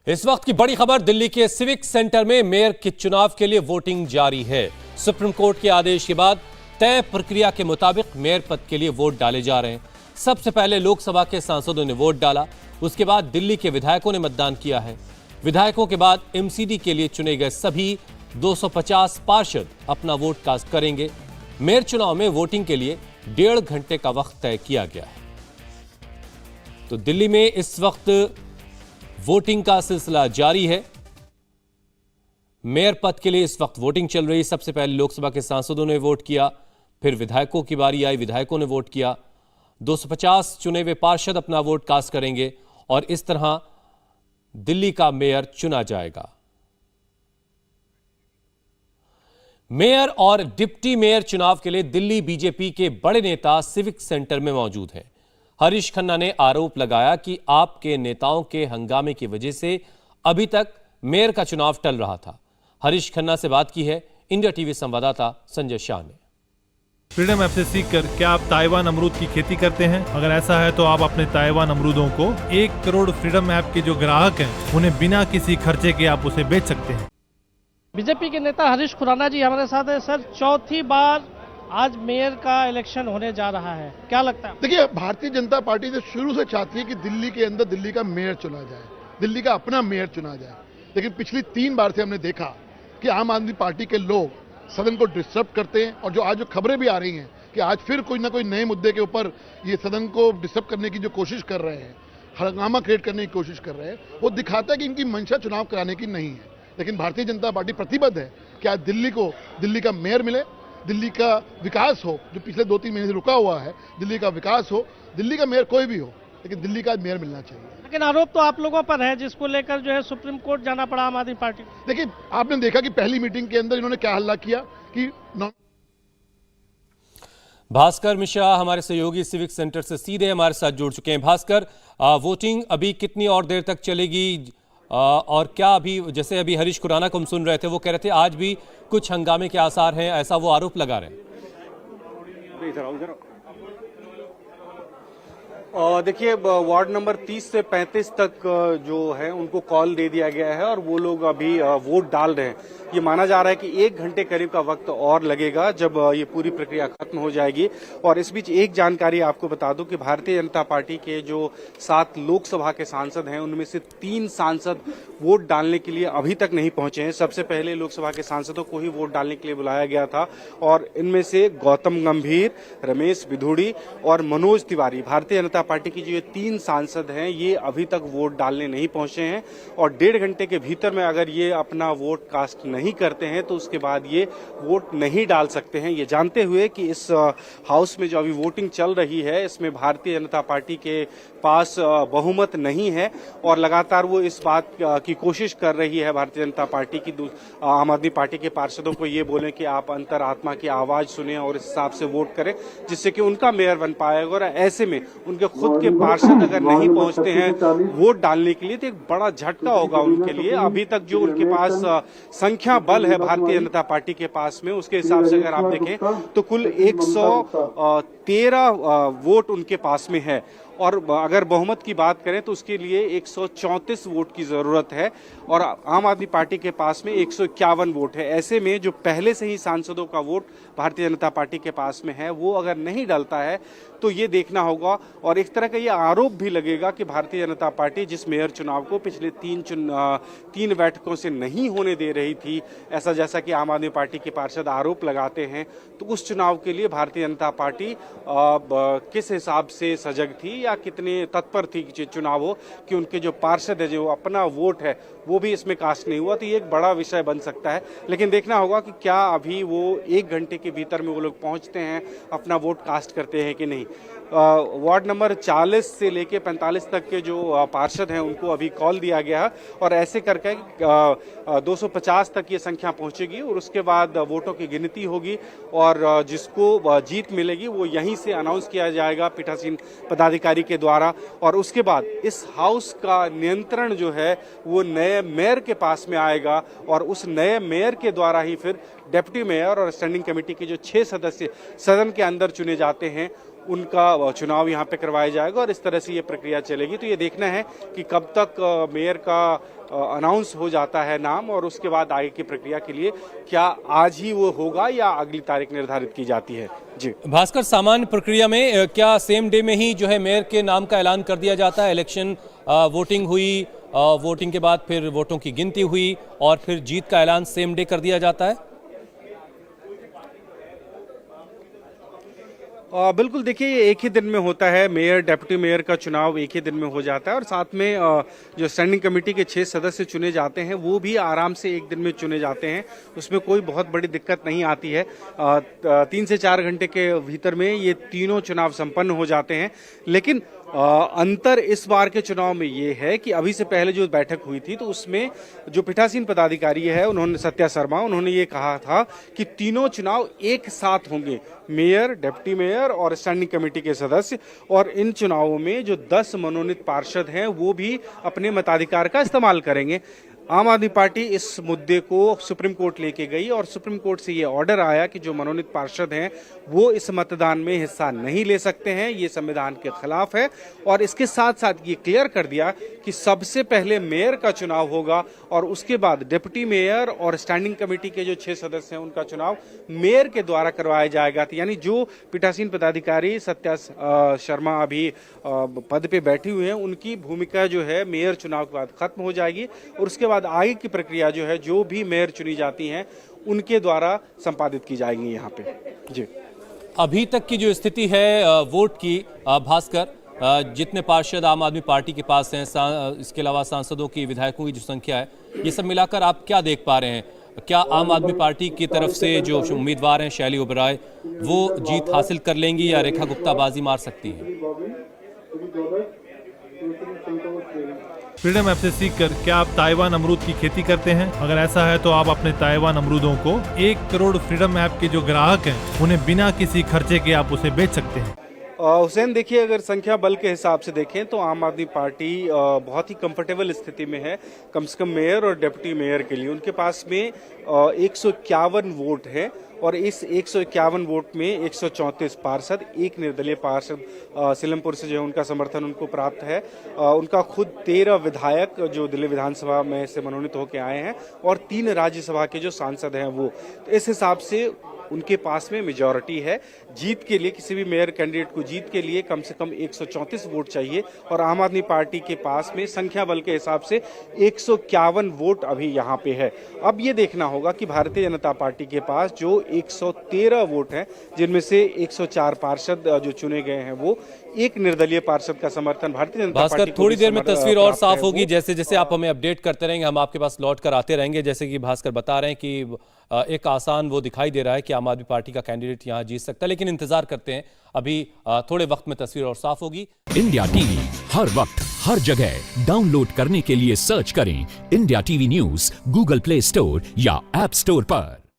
इस वक्त की बड़ी खबर, दिल्ली के सिविक सेंटर में मेयर के चुनाव के लिए वोटिंग जारी है। सुप्रीम कोर्ट के आदेश के बाद तय प्रक्रिया के मुताबिक मेयर पद के लिए वोट डाले जा रहे हैं। सबसे पहले लोकसभा के सांसदों ने वोट डाला, उसके बाद दिल्ली के विधायकों ने मतदान किया है। विधायकों के बाद एमसीडी के लिए चुने गए सभी 250 पार्षद अपना वोट कास्ट करेंगे। मेयर चुनाव में वोटिंग के लिए 1.5 घंटे का वक्त तय किया गया है। तो दिल्ली में इस वक्त वोटिंग का सिलसिला जारी है। मेयर पद के लिए इस वक्त वोटिंग चल रही है। सबसे पहले लोकसभा के सांसदों ने वोट किया, फिर विधायकों की बारी आई, विधायकों ने वोट किया। 250 चुने हुए पार्षद अपना वोट कास्ट करेंगे और इस तरह दिल्ली का मेयर चुना जाएगा। मेयर और डिप्टी मेयर चुनाव के लिए दिल्ली बीजेपी के बड़े नेता सिविक सेंटर में मौजूद हैं। हरीश खन्ना ने आरोप लगाया कि आपके नेताओं के हंगामे की वजह से अभी तक मेयर का चुनाव टल रहा था। हरीश खन्ना से बात की है इंडिया टीवी संवाददाता संजय शाह ने। फ्रीडम ऐप से सीखकर क्या आप ताइवान अमरूद की खेती करते हैं? अगर ऐसा है तो आप अपने ताइवान अमरूदों को 1 करोड़ फ्रीडम ऐप के जो ग्राहक हैं उन्हें बिना किसी खर्चे के आप उसे बेच सकते हैं। बीजेपी के नेता हरीश खुराना जी हमारे साथ है। सर, चौथी बार आज मेयर का इलेक्शन होने जा रहा है, क्या लगता है? देखिए, भारतीय जनता पार्टी से शुरू से चाहती है कि दिल्ली के अंदर दिल्ली का मेयर चुना जाए, दिल्ली का अपना मेयर चुना जाए। लेकिन पिछली 3 बार से हमने देखा कि आम आदमी पार्टी के लोग सदन को डिस्टर्ब करते हैं और जो खबरें भी आ रही हैं कि आज फिर कोई ना कोई नए मुद्दे के ऊपर ये सदन को डिस्टर्ब करने की जो कोशिश कर रहे हैं, हंगामा क्रिएट करने की कोशिश कर रहे हैं, वो दिखाता है कि इनकी मंशा चुनाव कराने की नहीं है। लेकिन भारतीय जनता पार्टी प्रतिबद्ध है कि आज दिल्ली को दिल्ली का मेयर मिले, दिल्ली का विकास हो, जो पिछले 2-3 महीने से रुका हुआ है, दिल्ली का विकास हो। दिल्ली का मेयर कोई भी हो, लेकिन दिल्ली का मेयर मिलना चाहिए। लेकिन आरोप तो आप लोगों पर है, जिसको लेकर जो है सुप्रीम कोर्ट जाना पड़ा आम आदमी पार्टी। देखिए, आपने देखा कि पहली मीटिंग के अंदर इन्होंने क्या हल्ला किया कि भास्कर मिश्रा हमारे सहयोगी सिविक सेंटर से सीधे हमारे साथ जुड़ चुके हैं। भास्कर, वोटिंग अभी कितनी और देर तक चलेगी और क्या अभी, जैसे अभी हरीश खुराना को हम सुन रहे थे, वो कह रहे थे आज भी कुछ हंगामे के आसार हैं, ऐसा वो आरोप लगा रहे हैं। देखिए, वार्ड नंबर 30 से 35 तक जो है उनको कॉल दे दिया गया है और वो लोग अभी वोट डाल रहे हैं। ये माना जा रहा है कि 1 घंटे करीब का वक्त और लगेगा जब ये पूरी प्रक्रिया खत्म हो जाएगी। और इस बीच एक जानकारी आपको बता दूं कि भारतीय जनता पार्टी के जो 7 लोकसभा के सांसद हैं उनमें से 3 सांसद वोट डालने के लिए अभी तक नहीं पहुंचे हैं। सबसे पहले लोकसभा के सांसदों को ही वोट डालने के लिए बुलाया गया था और इनमें से गौतम गंभीर, रमेश बिधूड़ी और मनोज तिवारी, भारतीय जनता पार्टी की जो ये 3 सांसद हैं, ये अभी तक वोट डालने नहीं पहुंचे हैं। और 1.5 घंटे के भीतर में अगर ये अपना वोट कास्ट नहीं करते हैं तो उसके बाद ये वोट नहीं डाल सकते हैं। ये जानते हुए कि इस हाउस में जो अभी वोटिंग चल रही है इसमें भारतीय जनता पार्टी के पास बहुमत नहीं है और लगातार वो इस बात की कोशिश कर रही है भारतीय जनता पार्टी की आम आदमी पार्टी के पार्षदों को ये बोलें कि आप अंतरात्मा की आवाज सुने और इस हिसाब से वोट करें, जिससे कि उनका मेयर बन पाएगा। और ऐसे में उनके खुद के पार्षद अगर नहीं पहुंचते हैं वोट डालने के लिए तो एक बड़ा झटका होगा उनके लिए। अभी तक जो उनके पास संख्या बल है भारतीय जनता पार्टी के पास में, उसके हिसाब से अगर आप देखें तो कुल 113 वोट उनके पास में है और अगर बहुमत की बात करें तो उसके लिए 134 वोट की जरूरत है और आम आदमी पार्टी के पास में 151 वोट है। ऐसे में जो पहले से ही सांसदों का वोट भारतीय जनता पार्टी के पास में है वो अगर नहीं डलता है तो ये देखना होगा। और एक तरह का ये आरोप भी लगेगा कि भारतीय जनता पार्टी जिस मेयर चुनाव को पिछले 3 बैठकों से नहीं होने दे रही थी, ऐसा जैसा कि आम आदमी पार्टी के पार्षद आरोप लगाते हैं, तो उस चुनाव के लिए भारतीय जनता पार्टी किस हिसाब से सजग थी या कितने तत्पर थी कि चुनाव हो कि उनके जो पार्षद है, जो अपना वोट है, वो भी इसमें कास्ट नहीं हुआ। तो ये एक बड़ा विषय बन सकता है। लेकिन देखना होगा कि क्या अभी वो 1 घंटे के भीतर में वो लोग पहुंचते हैं, अपना वोट कास्ट करते हैं कि नहीं। वार्ड नंबर 40 से लेके 45 तक के जो पार्षद हैं उनको अभी कॉल दिया गया है और ऐसे करके 250 तक ये संख्या पहुंचेगी और उसके बाद वोटों की गिनती होगी और जिसको जीत मिलेगी वो यहीं से अनाउंस किया जाएगा पीठासीन पदाधिकारी के द्वारा। और उसके बाद इस हाउस का नियंत्रण जो है वो नए मेयर के पास में आएगा और उस नए मेयर के द्वारा ही फिर डिप्टी मेयर और स्टैंडिंग कमेटी के जो 6 सदस्य सदन के अंदर चुने जाते हैं उनका चुनाव यहाँ पे करवाया जाएगा और इस तरह से ये प्रक्रिया चलेगी। तो ये देखना है कि कब तक मेयर का अनाउंस हो जाता है नाम, और उसके बाद आगे की प्रक्रिया के लिए क्या आज ही वो होगा या अगली तारीख निर्धारित की जाती है। जी भास्कर, सामान्य प्रक्रिया में क्या सेम डे में ही जो है मेयर के नाम का ऐलान कर दिया जाता है? इलेक्शन वोटिंग हुई, वोटिंग के बाद फिर वोटों की गिनती हुई और फिर जीत का ऐलान सेम डे कर दिया जाता है? बिल्कुल, देखिए ये एक ही दिन में होता है। मेयर, डिप्टी मेयर का चुनाव एक ही दिन में हो जाता है और साथ में जो स्टैंडिंग कमेटी के 6 सदस्य चुने जाते हैं वो भी आराम से एक दिन में चुने जाते हैं। उसमें कोई बहुत बड़ी दिक्कत नहीं आती है। 3 से 4 घंटे के भीतर में ये तीनों चुनाव संपन्न हो जाते हैं। लेकिन अंतर इस बार के चुनाव में ये है कि अभी से पहले जो बैठक हुई थी तो उसमें जो पीठासीन पदाधिकारी है, उन्होंने, सत्या शर्मा, उन्होंने ये कहा था कि तीनों चुनाव एक साथ होंगे, मेयर, डिप्टी मेयर और स्टैंडिंग कमेटी के सदस्य, और इन चुनावों में जो 10 मनोनीत पार्षद हैं वो भी अपने मताधिकार का इस्तेमाल करेंगे। आम आदमी पार्टी इस मुद्दे को सुप्रीम कोर्ट लेके गई और सुप्रीम कोर्ट से ये ऑर्डर आया कि जो मनोनीत पार्षद हैं वो इस मतदान में हिस्सा नहीं ले सकते हैं, ये संविधान के खिलाफ है। और इसके साथ साथ ये क्लियर कर दिया कि सबसे पहले मेयर का चुनाव होगा और उसके बाद डिप्टी मेयर और स्टैंडिंग कमेटी के जो 6 सदस्य हैं उनका चुनाव मेयर के द्वारा करवाया जाएगा। यानी जो पीठासीन पदाधिकारी सत्या शर्मा अभी पद पे बैठी हुई हैं, उनकी भूमिका जो है मेयर चुनाव के बाद खत्म हो जाएगी और उसके बाद आगे की प्रक्रिया जो है, जो भी मेयर चुनी जाती हैं उनके द्वारा संपादित की जाएगी यहाँ पे। जी, अभी तक की जो स्थिति है वोट की, भास्कर, जितने पार्षद आम आदमी पार्टी के पास हैं, इसके अलावा सांसदों की, विधायकों की जो संख्या है, ये सब मिलाकर आप क्या देख पा रहे हैं? क्या आम आदमी पार्टी की तरफ से जो उम्मीदवार हैं शैली ओबराय, वो जीत हासिल कर लेंगी या रेखा गुप्ता बाजी मार सकती हैं? फ्रीडम ऐप से सीखकर क्या आप ताइवान अमरूद की खेती करते हैं? अगर ऐसा है तो आप अपने ताइवान अमरूदों को 1 करोड़ फ्रीडम ऐप के जो ग्राहक हैं उन्हें बिना किसी खर्चे के आप उसे बेच सकते हैं। हुसैन, देखिए अगर संख्या बल के हिसाब से देखें तो आम आदमी पार्टी बहुत ही कंफर्टेबल स्थिति में है। कम से कम मेयर और डिप्टी मेयर के लिए उनके पास में 151 वोट है और इस 151 वोट में 134 पार्षद, 1 निर्दलीय पार्षद सीलमपुर से जो है उनका समर्थन उनको प्राप्त है। उनका खुद 13 विधायक जो दिल्ली विधानसभा में से मनोनीत होकर आए हैं और 3 राज्यसभा के जो सांसद हैं वो, तो इस हिसाब से उनके पास में मेजॉरिटी है। जीत के लिए, किसी भी मेयर कैंडिडेट को जीत के लिए कम से कम 134 वोट चाहिए और आम आदमी पार्टी के पास में संख्या बल के हिसाब से 151 वोट अभी यहाँ पे है। अब ये देखना होगा कि भारतीय जनता पार्टी के पास जो 113 वोट हैं, जिनमें से 104 पार्षद जो चुने गए हैं, वो 1 निर्दलीय पार्षद का समर्थन भारतीय जनता पार्टी को, थोड़ी देर में तस्वीर और साफ होगी। जैसे जैसे आप हमें अपडेट करते रहेंगे, हम आपके पास लौट कर आते रहेंगे। जैसे कि भास्कर बता रहे हैं कि एक आसान वो दिखाई दे रहा है कि आम आदमी पार्टी का कैंडिडेट यहां जीत सकता है, लेकिन इंतजार करते हैं, अभी थोड़े वक्त में तस्वीर और साफ होगी। इंडिया टीवी हर वक्त हर जगह डाउनलोड करने के लिए सर्च करें India TV news Google play store या ऐप स्टोर पर।